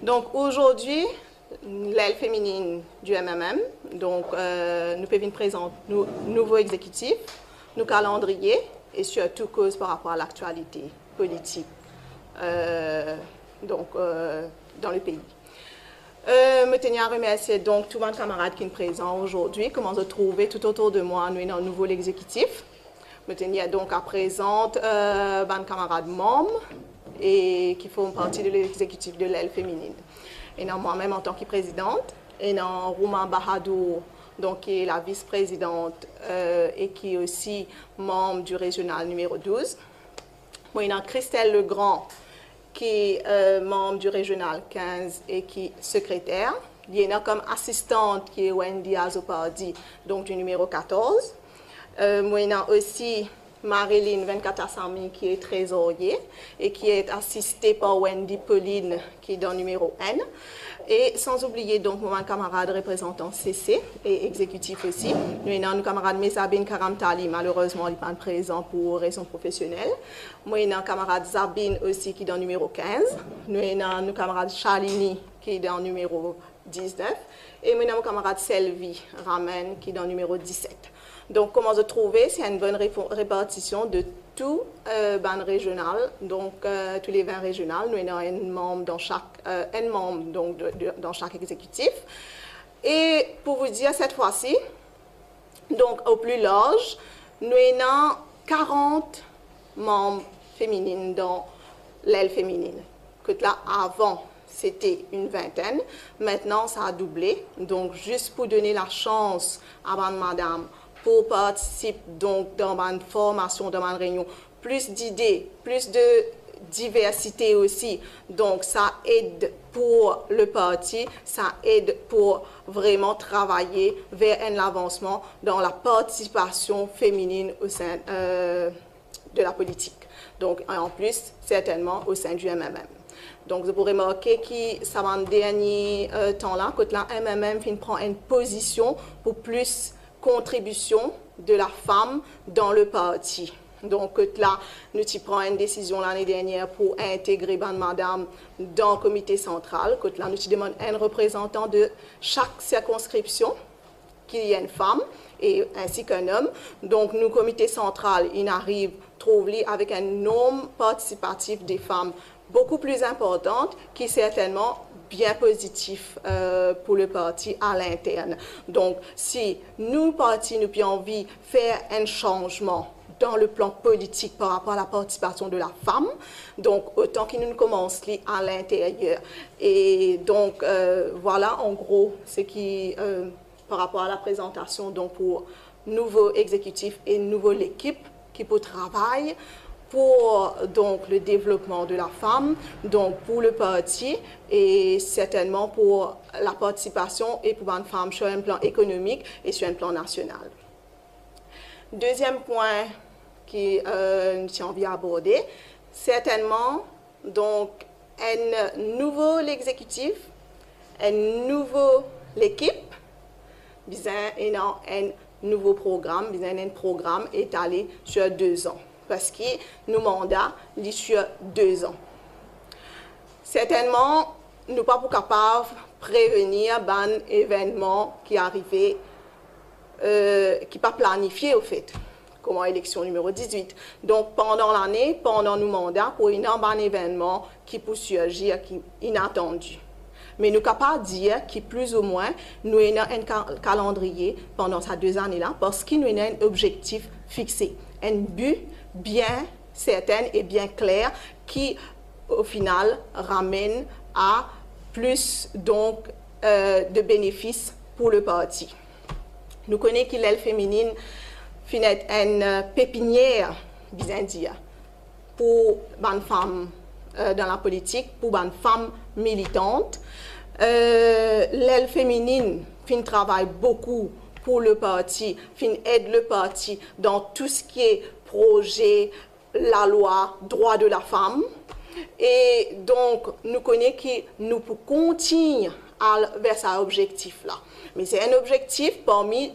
Donc aujourd'hui, l'aile féminine du MMM, donc nous pouvons présenter nos nouveaux exécutifs, nos calendriers et surtout cause par rapport à l'actualité politique dans le pays. Je tiens à remercier donc tous mes camarades qui sont présents aujourd'hui. Comment se trouver tout autour de moi, nous avons un nouveau exécutif. Je tiens donc à présenter mes camarades membres et qui font partie de l'exécutif de l'aile féminine. Et moi-même en tant que présidente, et Rouma Bahadour, donc, qui est la vice-présidente et qui est aussi membre du régional numéro 12. Moi, Christelle Legrand, qui est membre du régional 15 et qui est secrétaire. Il y en a comme assistante qui est Wendy Azopardi, donc du numéro 14. Moi, il y a aussi Marilyn 24 Assami qui est trésorier et qui est assistée par Wendy Pauline qui est dans le numéro N. Et sans oublier donc mon camarade représentant CC et exécutif aussi. Nous avons nos camarades Mesabine Karamtali, malheureusement il n'est pas présent pour raisons professionnelles. Moi, il y a un camarade Zabine aussi qui est dans le numéro 15. Nous avons nos camarades Charlini qui est dans le numéro 19. Et moi, il y a mon camarade Selvi Ramen qui est dans le numéro 17. Donc, comment se trouver, c'est une bonne répartition de tout ban régional, donc tous les 20 régionales. Nous avons un membre dans chaque exécutif. Et pour vous dire, cette fois-ci, donc au plus large, nous avons 40 membres féminines dans l'aile féminine. Que là, avant, c'était une vingtaine. Maintenant, ça a doublé. Donc, juste pour donner la chance à madame pour participer donc dans ma formation, dans ma réunion, plus d'idées, plus de diversité aussi. Donc, ça aide pour le parti, ça aide pour vraiment travailler vers un avancement dans la participation féminine au sein de la politique. Donc, en plus, certainement au sein du MMM. Donc, vous pourrez remarquer que ça va dernier temps-là, que la MMM prend une position pour plus contribution de la femme dans le parti. Donc là, nous prenons une décision l'année dernière pour intégrer madame dans le comité central. Là, nous demandons un représentant de chaque circonscription qu'il y ait une femme et ainsi qu'un homme. Donc, nous, comité central, il arrive trouver avec un nombre participatif des femmes beaucoup plus importante qui certainement bien positif pour le parti à l'interne. Donc, si nous, parti, nous avons envie de faire un changement dans le plan politique par rapport à la participation de la femme, donc autant que nous commençons à l'intérieur. Et donc, voilà en gros ce qui, par rapport à la présentation donc pour nouveau exécutif et nouveau l'équipe qui peut travailler pour donc, le développement de la femme, donc pour le parti et certainement pour la participation et pour une femme sur un plan économique et sur un plan national. Deuxième point que nous avons abordé, certainement donc un nouveau l'exécutif, un nouveau l'équipe, et un nouveau programme, un programme étalé sur 2 ans. Parce que nos mandats sont sur 2 ans. Certainement, nous ne sommes pas capables de prévenir un événement qui est arrivé, qui n'est pas planifié au fait, comme l'élection numéro 18. Donc, pendant l'année, pendant nos mandats, pour un événement qui peut surgir, qui est inattendu. Mais nous sommes capables de dire que plus ou moins, nous avons un calendrier pendant ces 2 années-là parce que nous avons un objectif fixé, un but bien certain et bien clair qui, au final, ramène à plus donc, de bénéfices pour le parti. Nous connaissons que l'aile féminine finit une pépinière, bien dire, pour les femmes dans la politique, pour les femmes militantes. L'aile féminine travaille beaucoup pour le parti, aide le parti dans tout ce qui est projet, la loi, droit de la femme. Et donc, nous connaissons que nous pouvons continuer vers cet objectif-là. Mais c'est un objectif parmi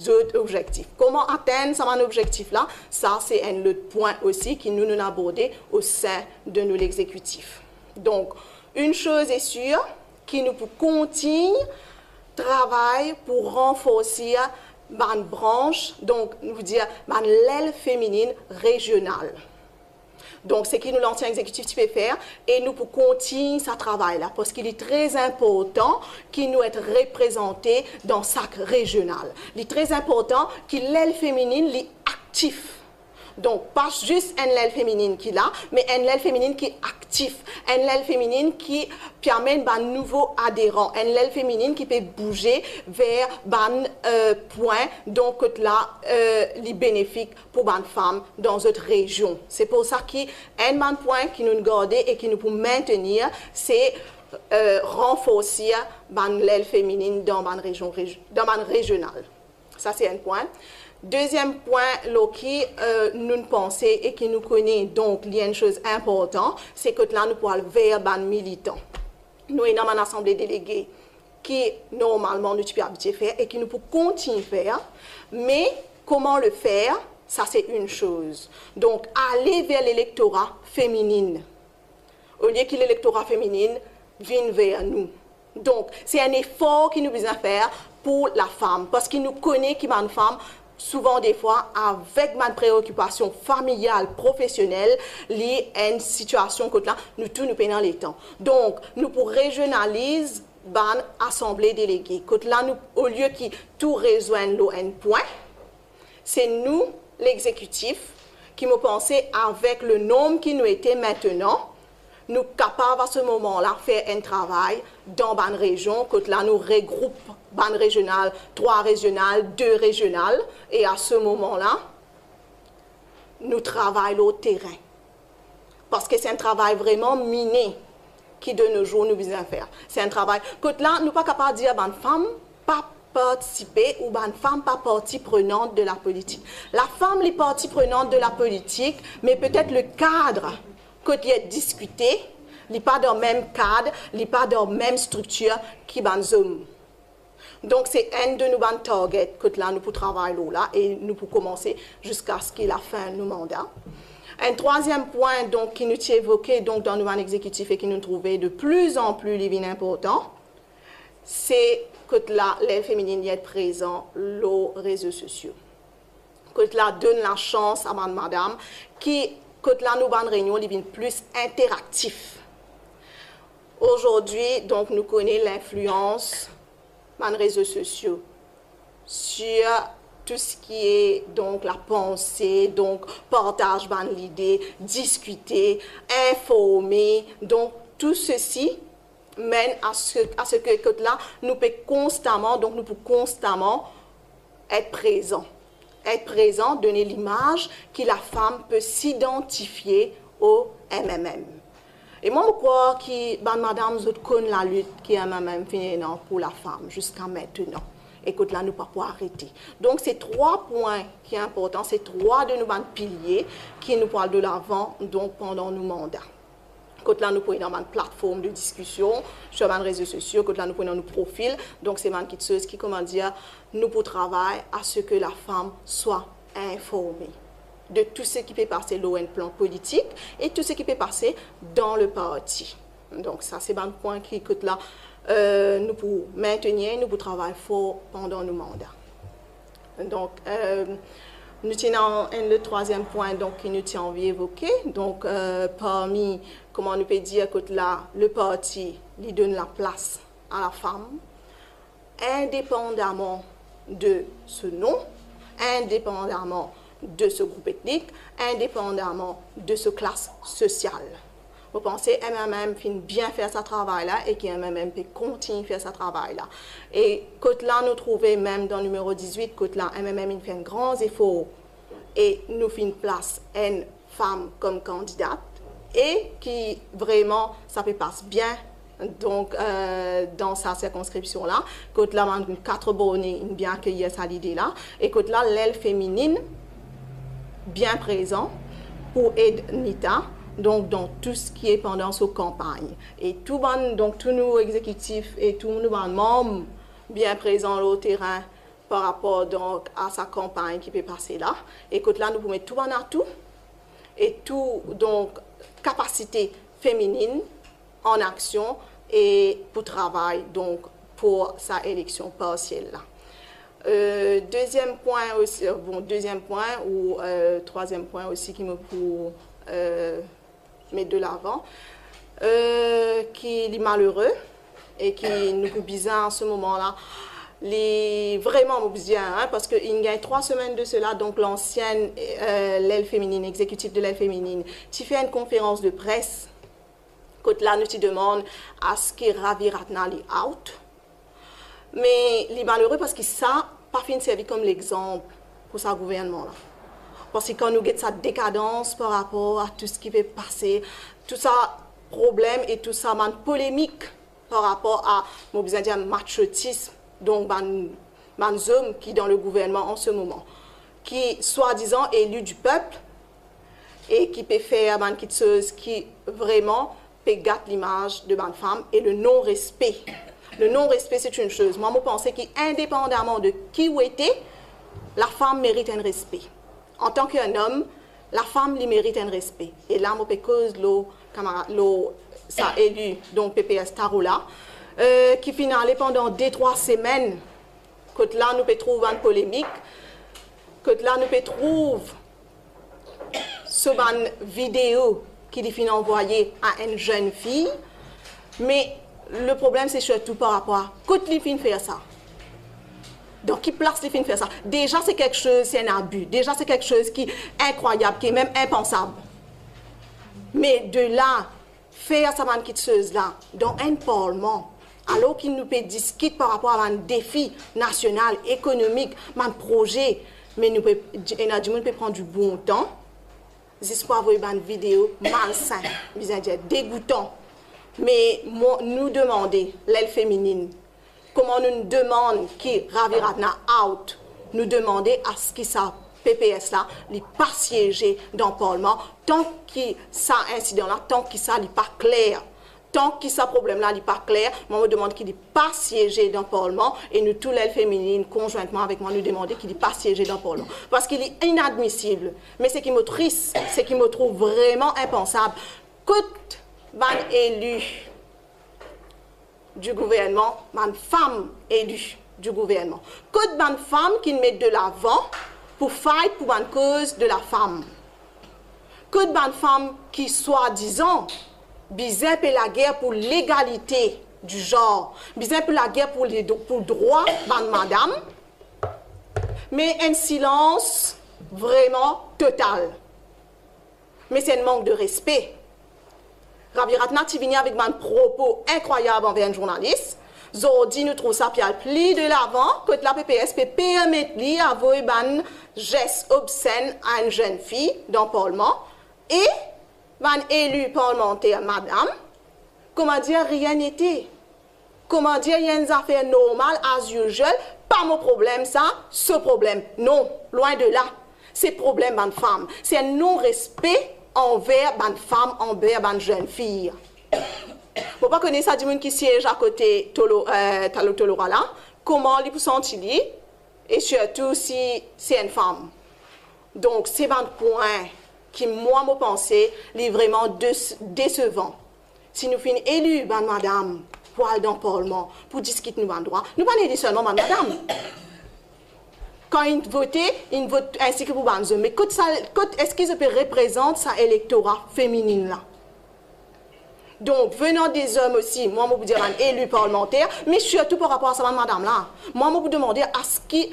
d'autres objectifs. Comment atteindre cet objectif-là? Ça, c'est un autre point aussi que nous abordons au sein de l'exécutif. Donc, une chose est sûre, que nous pouvons continuer travail pour renforcer la branche, donc nous dire l'aile féminine régionale. Donc, c'est ce que l'ancien exécutif peut faire et nous pouvons continuer ce travail-là parce qu'il est très important qu'il nous être représenté dans chaque régional. Il est très important que l'aile féminine est active. Donc, pas juste une aile féminine qui est là, mais une aile féminine qui est active, une aile féminine qui permet un nouveau adhérent, une aile féminine qui peut bouger vers un point, donc là, les bénéfiques pour les femmes dans d'autres régions. C'est pour ça qu'un point qui nous garde et qui nous peut maintenir, c'est renforcer l'aile féminine dans la région régionale. Ça, c'est un point. Deuxième point, qui nous pensons et qui nous connaît, donc, il y a une chose importante, c'est que là, nous pouvons vers les militants. Nous avons une assemblée déléguée qui, normalement, nous sommes habitués à faire et qui nous pouvons continuer à faire. Mais comment le faire, ça, c'est une chose. Donc, aller vers l'électorat féminin. Au lieu que l'électorat féminin vienne vers nous. Donc, c'est un effort que nous devons faire pour la femme. Parce qu'il nous connaît qu'il y a une femme souvent des fois avec ma préoccupation familiale, professionnelle, liée à une situation que là, nous prenons les temps. Donc, nous pour régionaliser l'assemblée déléguée. Que là, nous, au lieu que tout rejoigne un point, c'est nous, l'exécutif, qui me pensait avec le nombre qui nous était maintenant, nous sommes capables à ce moment-là de faire un travail dans une région, que là nous regroupe une régionale, 3 régionales, 2 régionales, et à ce moment-là, nous travaillons au terrain. Parce que c'est un travail vraiment miné qui de nos jours nous besoin faire. C'est un travail que là, nous ne sommes pas capables de dire à une femme, pas participer ou une femme pas partie prenante de la politique. La femme est partie prenante de la politique, mais peut-être le cadre qu'il est discuté, il n'est pas dans le même cadre, il n'est pas dans la même structure qui les hommes. Donc, c'est un de nos targets que là, nous pouvons travailler là et nous pouvons commencer jusqu'à ce qu'il ait la fin de nos mandats. Un troisième point donc, qui nous est évoqué donc, dans le mandat exécutif et qui nous trouvait de plus en plus important, c'est que là, les féminines est présent aux réseaux sociaux. Que là, donne la chance à madame qui que là, nous avons une réunion qui est plus interactif. Aujourd'hui, donc, nous connaissons l'influence des réseaux sociaux sur tout ce qui est donc la pensée, donc partage l'idée, discuter, informer. Donc, tout ceci mène à ce que là, nous pouvons constamment être présents. Être présent, donner l'image que la femme peut s'identifier au MMM. Et moi, je crois que madame, vous connaissez la lutte qui est MMM pour la femme jusqu'à maintenant. Et que là, nous ne pouvons pas arrêter. Donc, c'est 3 points qui sont importants, c'est 3 de nos piliers qui nous parlent de l'avant pendant nos mandats. Quand là, nous prenons dans une plateforme de discussion sur les réseaux sociaux, quand là, nous prenons nos profils. Donc, c'est une chose qui, comment dire, nous pour travailler à ce que la femme soit informée de tout ce qui peut passer dans un plan politique et tout ce qui peut passer dans le parti. Donc, ça, c'est un point qui, quand là, nous pour maintenir, nous pour travailler fort pendant nos mandats. Donc, nous tenons le troisième point donc, qui nous tient envie d'évoquer. Donc, parmi, comment on peut dire que là, le parti lui donne la place à la femme, indépendamment de ce nom, indépendamment de ce groupe ethnique, indépendamment de ce classe sociale. Vous pensez que MMM finit bien faire ce travail-là et que MMM peut continuer à faire ce travail-là. Et quand là, nous trouvons même dans le numéro 18, quand là, MMM fait un grand effort et nous fait une place une femme comme candidate et qui vraiment, ça peut passer bien donc, dans sa circonscription-là. Quand là, on a 4 bornées bien accueillir cette idée-là. Et quand là, l'aile féminine bien présent pour aider Nita donc dans tout ce qui est pendant sa campagne. Et donc tous nos exécutifs et tous nos membres bien présents au terrain par rapport donc à sa campagne qui peut passer là. Et que là, nous pouvons mettre tout en atout et tout donc capacité féminine en action et pour travail donc pour sa élection partielle là. Deuxième point aussi, ou troisième point aussi qui me pour mettre de l'avant, qui est malheureux et qui nous est bizarre en ce moment-là, vraiment bizarre, hein, parce qu'il y a 3 semaines de cela, donc l'ancienne l'aile féminine, exécutive de l'aile féminine, tu fais une conférence de presse, quand là nous te demande à ce que Ravi Ratna est out. Mais il est malheureux parce que ça pas fini servi comme l'exemple pour ce gouvernement-là. Parce que quand nous avons cette décadence par rapport à tout ce qui va passer, tout ça problème et tout ça polémique par rapport à mon machotisme, donc les hommes qui dans le gouvernement en ce moment, qui soi-disant élus du peuple et qui peut faire quelque chose qui vraiment peut gâter l'image de ma femme et le non-respect. Le non-respect, c'est une chose. Moi, je pense qu'indépendamment de qui vous était, la femme mérite un respect. En tant qu'un homme, la femme lui mérite un respect. Et là, je peux cause ça élu, donc PPS Taroula, qui finalait pendant 2-3 semaines. Que là, nous pouvons trouver une polémique. Que là, nous pouvons trouver ce vidéo qui est envoyé à une jeune fille. Mais le problème, c'est surtout par rapport à quand les filles font ça. Donc, qui place les filles faire ça? Déjà, c'est quelque chose, c'est un abus. Déjà, c'est quelque chose qui est incroyable, qui est même impensable. Mais de là, faire ça, cette chose-là, dans un parlement, alors qu'il nous peut discuter par rapport à un défi national, économique, un projet, mais nous peut prendre du bon temps, j'espère voir une vidéo malsain, dégoûtant. Mais nous demander, l'aile féminine, comment nous demandons qui Ravi Ratna out, nous demander à ce que ça PPS là, n'est pas siégé dans le Parlement, tant que ça incident là, tant que ça n'est pas clair. Tant que ce problème-là n'est pas clair, moi, je me demande qu'il n'est pas siégé dans le Parlement et nous, tous les féminines, conjointement avec moi, nous demandons qu'il n'est pas siégé dans le Parlement. Parce qu'il est inadmissible. Mais ce qui me triste, ce qui me trouve vraiment impensable, que ban élu du gouvernement, ban femme élue du gouvernement, que ban femme qui mettent de l'avant pour fight pour une cause de la femme, que ban femme qui soi-disant bizarre pour la guerre pour l'égalité du genre, bizarre pour la guerre pour le droit ban madame, mais un silence vraiment total. Mais c'est un manque de respect. Ravi Ratna qui vient avec un propos incroyable envers un journaliste. Aujourd'hui, nous trouvons ça plus de l'avant que la PPS peut permettre d'avoir un geste obscène à une jeune fille dans le Parlement et un élu parlementaire, madame, comment dire, rien n'était. Comment dire, il y a une affaire normale, as usual, pas mon problème, ça, ce problème. Non, loin de là. C'est problème d'une femme. C'est un non-respect envers une femme, envers une jeune fille. Vous ne pas connaître ça du monde qui siège à côté de Tolora là, comment il peut sentir, et surtout si c'est une femme. Donc, c'est un point qui, moi, me pensais, est vraiment décevant. Si nous finissons élus, madame, pour aller dans le Parlement, pour discuter de nos droits, nous ne pas seulement madame. Quand ils votent ainsi que pour les hommes. Mais est-ce qu'ils peuvent représenter ça électorat féminin là? Donc, venant des hommes aussi, moi, je vous dire un élu parlementaire, mais surtout par rapport à ça, madame là. Moi, je vous demander à ce qui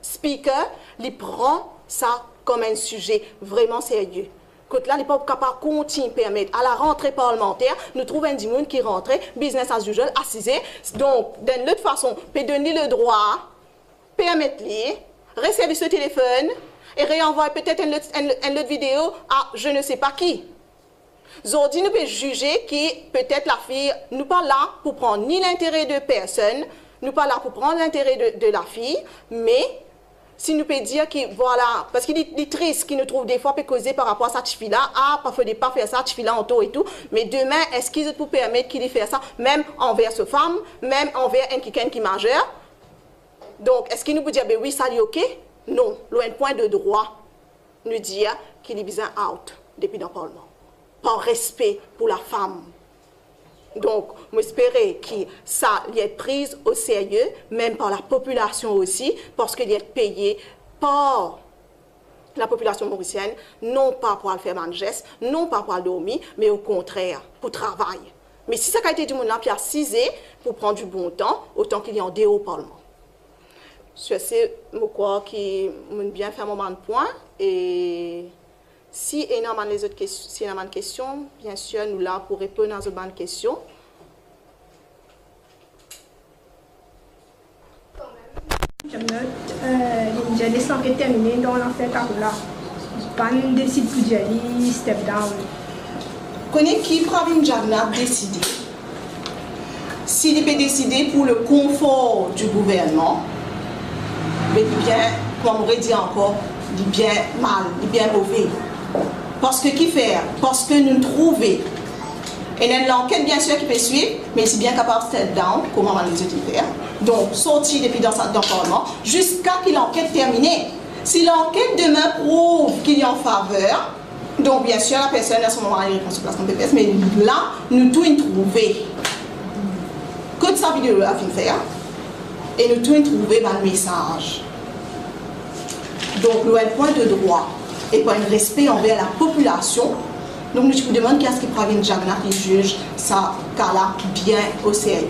speaker, il prend ça comme un sujet vraiment sérieux. Quand là, n'est pas capable de continuer permettre à la rentrée parlementaire, nous trouvons un monde qui rentre, business as usual, assisé. Donc, d'une autre façon, peut donner le droit, permettre-lui, recevoir ce téléphone et réenvoyer peut-être une autre vidéo à je ne sais pas qui. Aujourd'hui, nous pouvons juger que peut-être la fille, nous pas là pour prendre ni l'intérêt de personne, nous pas là pour prendre l'intérêt de la fille, mais si nous pouvons dire que voilà, parce qu'il est triste qu'il nous trouve des fois peut causer par rapport à cette fille-là, ah, parfois ne pas faire ça, cette fille-là en tout et tout, mais demain, est-ce qu'ils peuvent permettre qu'il fasse ça, même envers ce femme, même envers un quelqu'un qui est majeur? Donc, est-ce qu'il nous peut dire, ben oui, ça est ok? Non, loin de point de droit, nous dire qu'il est bien out depuis dans le Parlement, par respect pour la femme. Donc, j'espère que ça est pris au sérieux, même par la population aussi, parce qu'il est payé par la population mauricienne, non pas pour le faire un geste, non pas pour le dormir, mais au contraire, pour travailler. Mais si ça a été du monde là, puis assisé pour prendre du bon temps, autant qu'il y a en dehors au Parlement. C'est ce qui m'a bien fait un moment de point. Et si il y a des autres questions, si il y a des questions, bien sûr, nous là pour répondre à ces questions. Je note, j'ai des enquêtes terminées dans l'affaire Carola. Pas décide pour dire step down. Connais qui Pravin Jagannath décidé? S'il peut décider pour le confort du gouvernement, mais bien, comme on aurait dit encore, il bien mal, il bien mauvais. Parce que qui fait? Parce que nous trouvons. Et dans l'enquête, bien sûr, qui peut suivre, mais il est bien capable de step down, comment on les faire. Donc, sortir depuis dans le Parlement, jusqu'à qu'il l'enquête terminée. Si l'enquête demain prouve qu'il est en faveur, donc bien sûr, la personne à ce moment-là, il répond sur place comme PPS, mais là, nous tout trouver. Que sa vidéo a fait faire, et nous tout trouver dans le message. Donc, le point de droit et pas un respect envers la population. Donc, nous vous demandons qu'est-ce que Pravin Jagannath juge ça cas-là bien au sérieux.